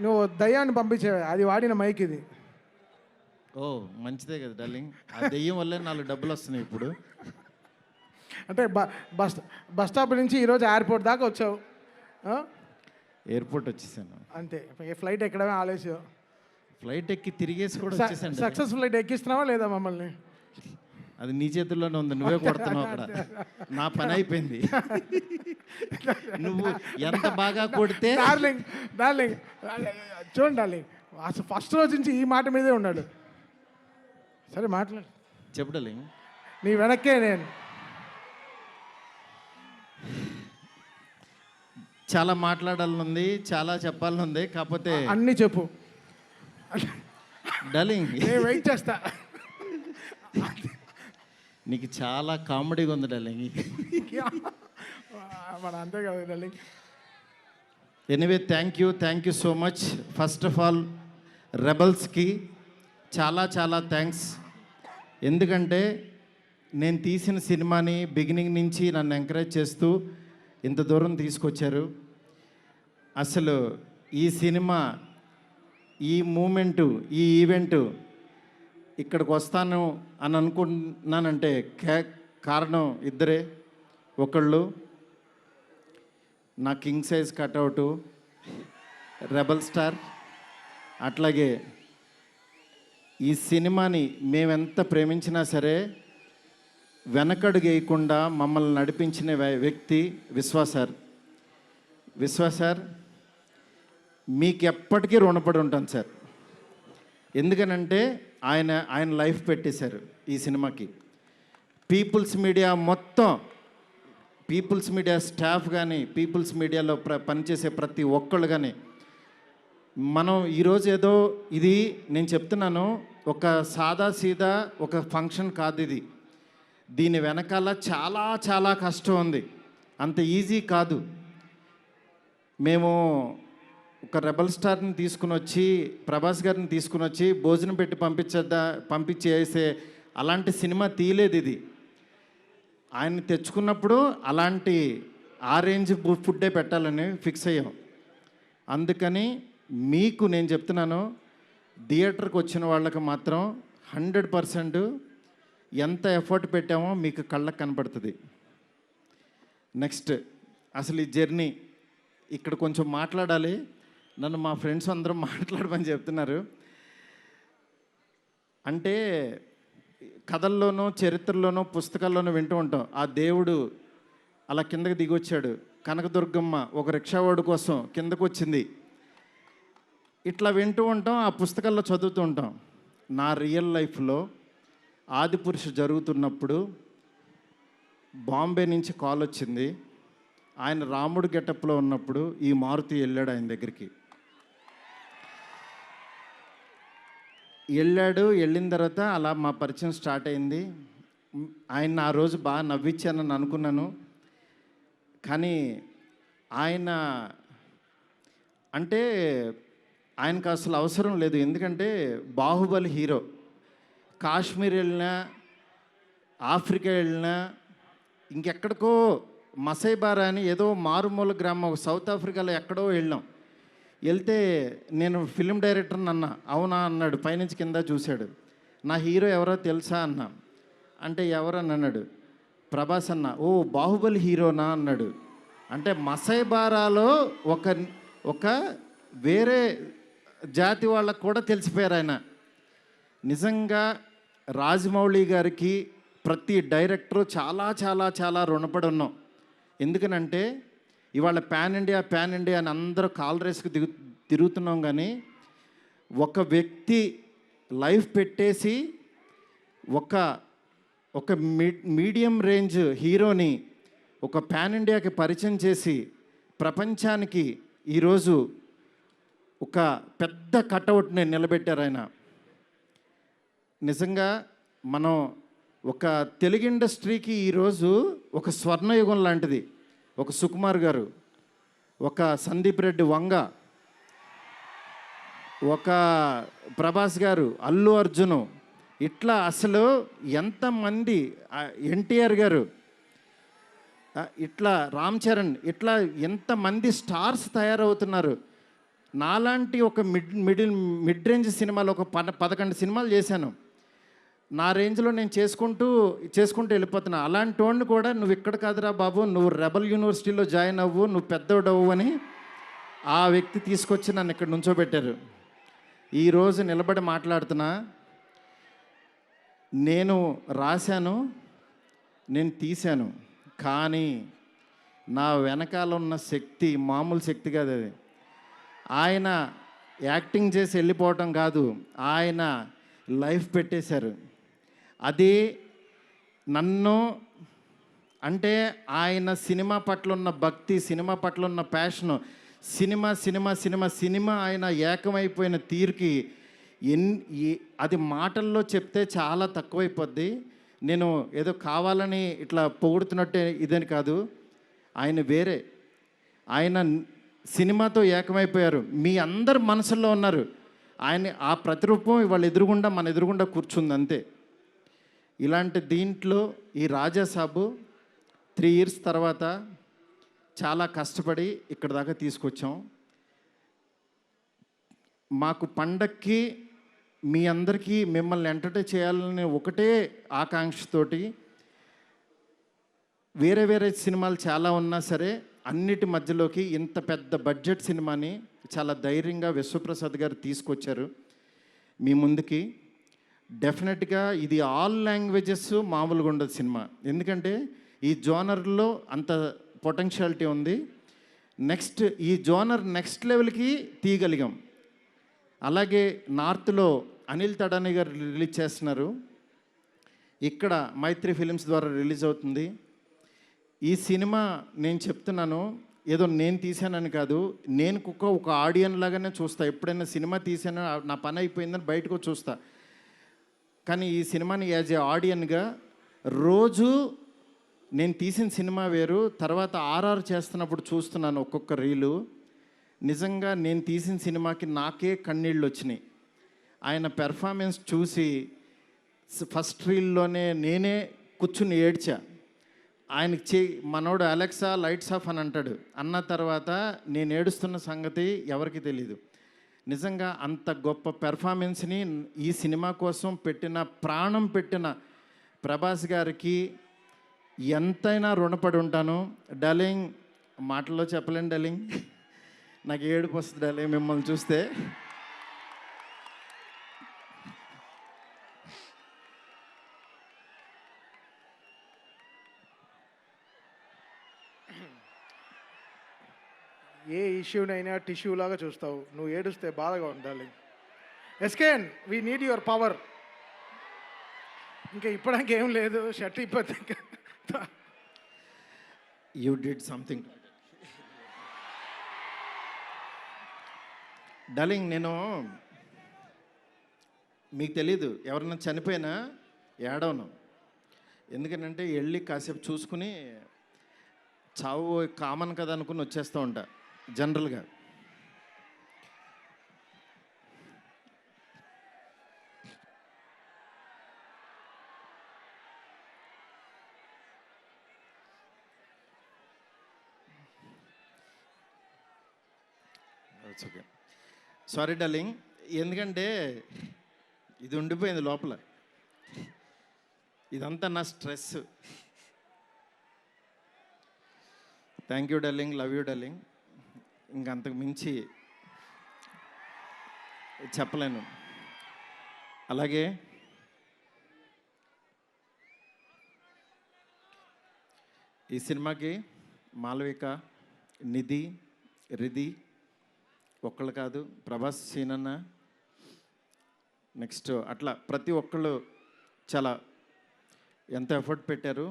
నువ్వు దయ్యాన్ని పంపించేవే, అది వాడిన మైక్ ఇది. ఓ మంచిదే కదా డార్లింగ్, ఆ దెయ్యం వల్లే 4 డబ్బులు వస్తున్నాయి ఇప్పుడు. అంటే బస్ స్టాప్ నుంచి ఈరోజు ఎయిర్పోర్ట్ దాకా వచ్చావు. ఎయిర్పోర్ట్ వచ్చేసాను, అంతే. ఫ్లైట్ ఎక్కడమే ఆలస్యం. ఫ్లైట్ ఎక్కి తిరిగేసి కూడా వచ్చేసాను. సక్సెస్ ఫ్లైట్ ఎక్కిస్తున్నావా లేదా మమ్మల్ని? అది నీ చేతుల్లోనే ఉంది, నువ్వే కొడుతున్నావు అక్కడ. నా పని అయిపోయింది. నువ్వు ఎంత బాగా కొడితే. డార్లింగ్ చూడండి డార్లింగ్, అసలు ఫస్ట్ రోజు నుంచి ఈ మాట మీదే ఉన్నాడు. సరే మాట్లాడు, చెప్పు డార్లింగ్. నీ వెనక్కే నేను. చాలా మాట్లాడాలనుంది, చాలా చెప్పాలనుంది, కాకపోతే అన్నీ చెప్పు డార్లింగ్. నేను వెయిట్ చేస్తా. నీకు చాలా కామెడీగా ఉంది డార్లింగ్. మన అంతే కదా darling. Anyway thank you so much. First of all రెబల్స్కి చాలా చాలా థ్యాంక్స్. ఎందుకంటే నేను తీసిన సినిమాని బిగినింగ్ నుంచి నన్ను ఎంకరేజ్ చేస్తూ ఇంత దూరం తీసుకొచ్చారు. అసలు ఈ సినిమా, ఈ మూమెంటు, ఈ ఈవెంటు ఇక్కడికి వస్తాను అని అనుకుంటున్నానంటే కారణం ఇద్దరే. ఒకళ్ళు నా కింగ్ సైజ్ కట్అవుటు రెబల్ స్టార్, అట్లాగే ఈ సినిమాని మేమెంత ప్రేమించినా సరే వెనకడుగు వేయకుండా మమ్మల్ని నడిపించిన వ్యక్తి విశ్వ సార్. మీకు ఎప్పటికీ రుణపడి ఉంటాను సార్. ఎందుకనంటే ఆయన లైఫ్ పెట్టేశారు ఈ సినిమాకి. పీపుల్స్ మీడియా మొత్తం, పీపుల్స్ మీడియా స్టాఫ్ కానీ, పీపుల్స్ మీడియాలో పనిచేసే ప్రతి ఒక్కళ్ళు కానీ, మనం ఈరోజు ఏదో ఇది నేను చెప్తున్నాను, ఒక సాదా సీదా ఒక ఫంక్షన్ కాదు ఇది. దీని వెనకాల చాలా చాలా కష్టం ఉంది, అంత ఈజీ కాదు. మేము ఒక రెబల్ స్టార్ని తీసుకుని వచ్చి, ప్రభాస్ గారిని తీసుకుని వచ్చి భోజనం పెట్టి పంపించేసే అలాంటి సినిమా తీయలేదు ఇది. ఆయన్ని తెచ్చుకున్నప్పుడు అలాంటి ఆ రేంజ్ ఫుడ్డే పెట్టాలని ఫిక్స్ అయ్యాం. అందుకని మీకు నేను చెప్తున్నాను, థియేటర్కి వచ్చిన వాళ్ళకి మాత్రం 100% ఎంత ఎఫర్ట్ పెట్టామో మీకు కళ్ళకు కనపడుతుంది. నెక్స్ట్ అసలు ఈ జర్నీ ఇక్కడ కొంచెం మాట్లాడాలి. నన్ను మా ఫ్రెండ్స్ అందరం మాట్లాడమని చెప్తున్నారు. అంటే కథల్లోనూ, చరిత్రలోనూ, పుస్తకాల్లోనూ వింటూ ఉంటాం, ఆ దేవుడు అలా కిందకి దిగొచ్చాడు, కనకదుర్గమ్మ ఒక రిక్షావాడు కోసం కిందకు వచ్చింది, ఇట్లా వింటూ ఉంటాం, ఆ పుస్తకాల్లో చదువుతూ ఉంటాం. నా రియల్ లైఫ్లో ఆదిపురుష జరుగుతున్నప్పుడు బాంబే నుంచి కాల్ వచ్చింది. ఆయన రాముడు గెటప్లో ఉన్నప్పుడు ఈ మారుతి వెళ్ళాడు ఆయన దగ్గరికి. వెళ్ళిన తర్వాత అలా మా పరిచయం స్టార్ట్ అయింది. ఆయన ఆ రోజు బాగా నవ్వించానని అనుకున్నాను. కానీ ఆయన అంటే ఆయనకు అసలు అవసరం లేదు. ఎందుకంటే బాహుబలి హీరో. కాశ్మీర్ వెళ్ళినా, ఆఫ్రికా వెళ్ళినా, ఇంకెక్కడికో మసైబారా అని ఏదో మారుమూల గ్రామం సౌత్ ఆఫ్రికాలో ఎక్కడో వెళ్ళాం. వెళ్తే నేను ఫిల్మ్ డైరెక్టర్ని అన్నా. అవునా అన్నాడు, పైనుంచి కింద చూశాడు. నా హీరో ఎవరో తెలుసా అన్నా. అంటే ఎవరని అన్నాడు. ప్రభాస్ అన్న. ఓ బాహుబలి హీరోనా అన్నాడు. అంటే మసైబారాలో ఒక వేరే జాతి వాళ్ళకు కూడా తెలిసిపోయారు ఆయన. నిజంగా రాజమౌళి గారికి ప్రతి డైరెక్టరు చాలా చాలా చాలా రుణపడి ఉన్నాం. ఎందుకనంటే ఇవాళ పాన్ ఇండియా అని అందరూ కాల్ రేస్కి తిరుగుతున్నాం, కానీ ఒక వ్యక్తి లైఫ్ పెట్టేసి ఒక మీడియం రేంజ్ హీరోని ఒక పాన్ ఇండియాకి పరిచయం చేసి ప్రపంచానికి ఈరోజు ఒక పెద్ద కటౌట్ని నిలబెట్టారు ఆయన. నిజంగా మనం ఒక తెలుగు ఇండస్ట్రీకి ఈరోజు ఒక స్వర్ణయుగం లాంటిది. ఒక సుకుమార్ గారు, ఒక సందీప్ రెడ్డి వంగ, ఒక ప్రభాస్ గారు, అల్లు అర్జును, ఇట్లా అసలు ఎంతమంది, ఎన్టీఆర్ గారు, ఇట్లా రామ్ చరణ్, ఇట్లా ఎంతమంది స్టార్స్ తయారవుతున్నారు. నాలాంటి ఒక మిడ్ రేంజ్ సినిమాలు ఒక 11 సినిమాలు చేశాను. నా రేంజ్లో నేను చేసుకుంటూ వెళ్ళిపోతున్నా. అలాంటి వాడిని కూడా నువ్వు ఇక్కడ కాదురా బాబు, నువ్వు రెబల్ యూనివర్సిటీలో జాయిన్ అవ్వు, నువ్వు పెద్దోడవు అని ఆ వ్యక్తి తీసుకొచ్చి నన్ను ఇక్కడ నుంచోబెట్టారు. ఈరోజు నిలబడి మాట్లాడుతున్నా. నేను రాశాను, నేను తీశాను, కానీ నా వెనకాల ఉన్న శక్తి మామూలు శక్తి కాదు. అది ఆయన యాక్టింగ్ చేసి వెళ్ళిపోవటం కాదు, ఆయన లైఫ్ పెట్టేశారు. అది నన్ను అంటే ఆయన సినిమా పట్ల ఉన్న భక్తి, సినిమా పట్ల ఉన్న ప్యాషను, సినిమా ఆయన ఏకమైపోయిన తీరుకి అది మాటల్లో చెప్తే చాలా తక్కువైపోద్ది. నేను ఏదో కావాలని ఇట్లా పొగుడుతున్నట్టే ఇదని కాదు. ఆయన వేరే, ఆయన సినిమాతో ఏకమైపోయారు. మీ అందరు మనసుల్లో ఉన్నారు. ఆయన ఆ ప్రతిరూపం ఇవాళ మన ఎదురుగుండా కూర్చుంది అంతే. ఇలాంటి దీంట్లో ఈ రాజాసాబు 3 years తర్వాత చాలా కష్టపడి ఇక్కడ దాకా తీసుకొచ్చాం. మాకు పండక్కి మీ అందరికీ మిమ్మల్ని ఎంటర్టైన్ చేయాలని ఒకటే ఆకాంక్షతోటి వేరే సినిమాలు చాలా ఉన్నా సరే అన్నిటి మధ్యలోకి ఇంత పెద్ద బడ్జెట్ సినిమాని చాలా ధైర్యంగా విశ్వప్రసాద్ గారు తీసుకొచ్చారు మీ ముందుకి. డెఫినెట్గా ఇది ఆల్ లాంగ్వేజెస్ మామూలుగా ఉండదు సినిమా, ఎందుకంటే ఈ జోనర్లో అంత పొటెన్షియాలిటీ ఉంది. నెక్స్ట్ ఈ జోనర్ నెక్స్ట్ లెవెల్కి తీయగలిగాం. అలాగే నార్త్లో అనిల్ తడాని గారు రిలీజ్ చేస్తున్నారు, ఇక్కడ మైత్రి ఫిలిమ్స్ ద్వారా రిలీజ్ అవుతుంది. ఈ సినిమా నేను చెప్తున్నాను, ఏదో నేను తీసానని కాదు, నేను ఒక ఆడియన్ లాగానే చూస్తా. ఎప్పుడైనా సినిమా తీసానో నా పని అయిపోయిందని బయటకు చూస్తా. కానీ ఈ సినిమాని యాజ్ ఏ ఆడియన్గా రోజు నేను తీసిన సినిమా వేరు, తర్వాత ఆర్ఆర్ చేస్తున్నప్పుడు చూస్తున్నాను ఒక్కొక్క రీలు. నిజంగా నేను తీసిన సినిమాకి నాకే కన్నీళ్ళు వచ్చినాయి. ఆయన పెర్ఫార్మెన్స్ చూసి ఫస్ట్ రీల్లోనే నేనే కూర్చుని ఏడ్చా. ఆయనకి మనోడు అలెక్సా లైట్స్ ఆఫ్ అని అంటాడు, అన్న తర్వాత నేను ఏడుస్తున్న సంగతి ఎవరికి తెలీదు. నిజంగా అంత గొప్ప పెర్ఫార్మెన్స్ని ఈ సినిమా కోసం ప్రాణం పెట్టిన ప్రభాస్ గారికి ఎంతైనా రుణపడి ఉంటాను. డార్లింగ్, మాటల్లో చెప్పలేను డార్లింగ్, నాకు ఏడుపు వస్తుంది డార్లింగ్ మిమ్మల్ని చూస్తే. ఏ ఇష్యూనైనా టిష్యూ లాగా చూస్తావు, నువ్వు ఏడుస్తే బాధగా ఉండాలి. ఎస్కేన్, వీ నీడ్ యువర్ పవర్. ఇంకా ఇప్పడానికి ఏం లేదు, షర్ట్ ఇప్పటి యూ డిడ్ సంథింగ్. డార్లింగ్, నేను మీకు తెలీదు, ఎవరన్నా చనిపోయినా ఏడవను. ఎందుకంటే వెళ్ళి కాసేపు చూసుకుని చావు కామన్ కదా అనుకుని వచ్చేస్తూ ఉంటా జనరల్గా. ఓకే, సారీ డార్లింగ్, ఎందుకంటే ఇది ఉండిపోయింది లోపల, ఇదంతా నా stress. Thank you darling, love you darling. ఇంకంతకు మించి చెప్పలేను. అలాగే ఈ సినిమాకి మాలవిక, నిధి, రిధి ఒక్కళ్ళు కాదు, ప్రభాస్, సీనన్న, నెక్స్ట్ అట్లా ప్రతి ఒక్కళ్ళు చాలా ఎంత ఎఫర్ట్ పెట్టారు.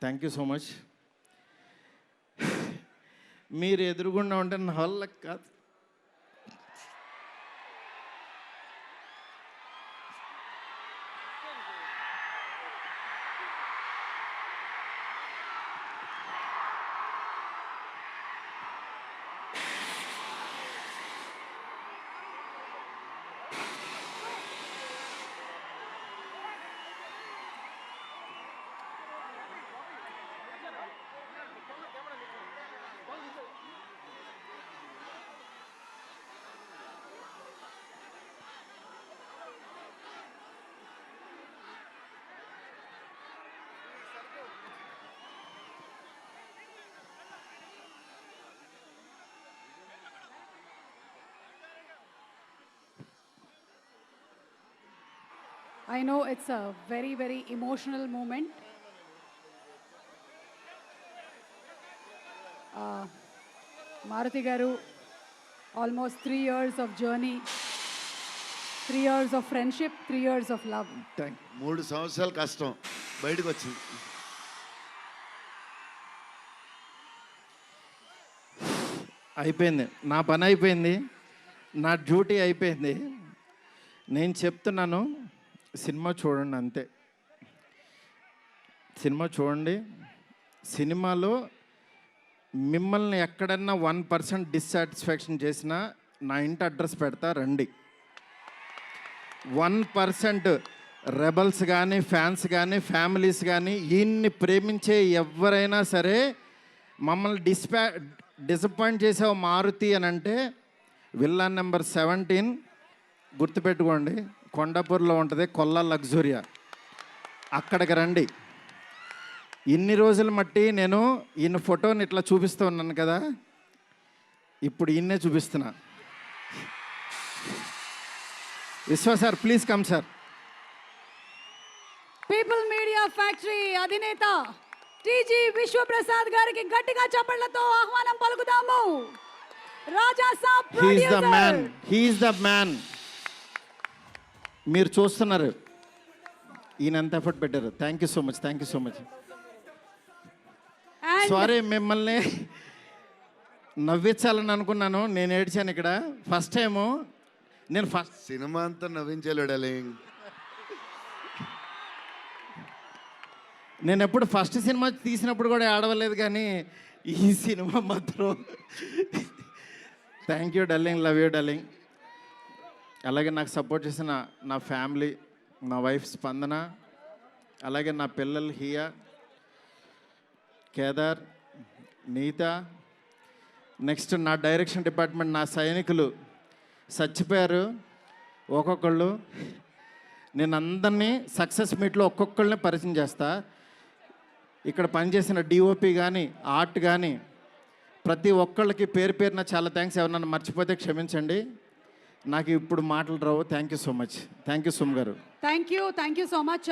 Thank you so much. మీరు ఎదురుగుండా ఉంటే నా వల్ల కాదు. I know it's a very, very emotional moment. Maruti Garu, almost 3 years of journey, 3 years of friendship, 3 years of love. 3 సంవత్సరాలు కష్టం బయటకు వచ్చింది. అయిపోయింది, నా పని అయిపోయింది, నా డ్యూటీ అయిపోయింది. నేను చెప్తున్నాను, సినిమా చూడండి అంతే. సినిమా చూడండి. సినిమాలో మిమ్మల్ని ఎక్కడన్నా 1% డిస్సాటిస్ఫాక్షన్ చేసినా నా ఇంటి అడ్రస్ పెడతా, రండి. 1% రెబల్స్ కానీ, ఫ్యాన్స్ కానీ, ఫ్యామిలీస్ కానీ, ఈయన్ని ప్రేమించే ఎవరైనా సరే మమ్మల్ని డిసప్పాయింట్ చేసావు మారుతి అని అంటే విల్లాన్ నెంబర్ 17 గుర్తుపెట్టుకోండి, కొండాపూర్లో ఉంటుంది, కొల్లా లగ్జూరియా. అక్కడికి రండి. ఇన్ని రోజులు మట్టి నేను ఈయన ఫోటోని ఇట్లా చూపిస్తూ ఉన్నాను కదా, ఇప్పుడు ఈయన్నే చూపిస్తున్నా. Vishwa sir, please come sir. People media factory అధినేత టీజీ విశ్వప్రసాద్ గారికి గట్టిగా చప్పట్లతో ఆహ్వానం పలుకుదాము. Raja Saab he is the man, producer. He is the man. మీరు చూస్తున్నారు ఈయన ఎంత ఎఫర్ట్ పెట్టారు. Thank you so much, thank you so much. And sorry, మిమ్మల్ని నవ్వించాలని అనుకున్నాను, నేను ఏడ్చాను ఇక్కడ. ఫస్ట్ టైము నేను సినిమా అంతా నవ్వించాడు డార్లింగ్. నేను ఎప్పుడు ఫస్ట్ సినిమా తీసినప్పుడు కూడా ఆడవలేదు, కానీ ఈ సినిమా మాత్రం thank you darling, love you darling. అలాగే నాకు సపోర్ట్ చేసిన నా ఫ్యామిలీ, నా వైఫ్ స్పందన, అలాగే నా పిల్లలు హియా, కేదార్, నీత, నెక్స్ట్ నా డైరెక్షన్ డిపార్ట్మెంట్, నా సైనికులు చచ్చిపోయారు ఒక్కొక్కళ్ళు. నేను అందరినీ సక్సెస్ మీట్లో ఒక్కొక్కళ్ళని పరిచయం చేస్తా. ఇక్కడ పనిచేసిన డిఓపి కానీ, ఆర్ట్ కానీ, ప్రతి ఒక్కళ్ళకి పేరు పేరున చాలా థ్యాంక్స్. ఎవరన్నా మర్చిపోతే క్షమించండి, నాకు ఇప్పుడు మాటలు రావు. Thank you so much. Thank you సుమ్ గారు. thank you so much.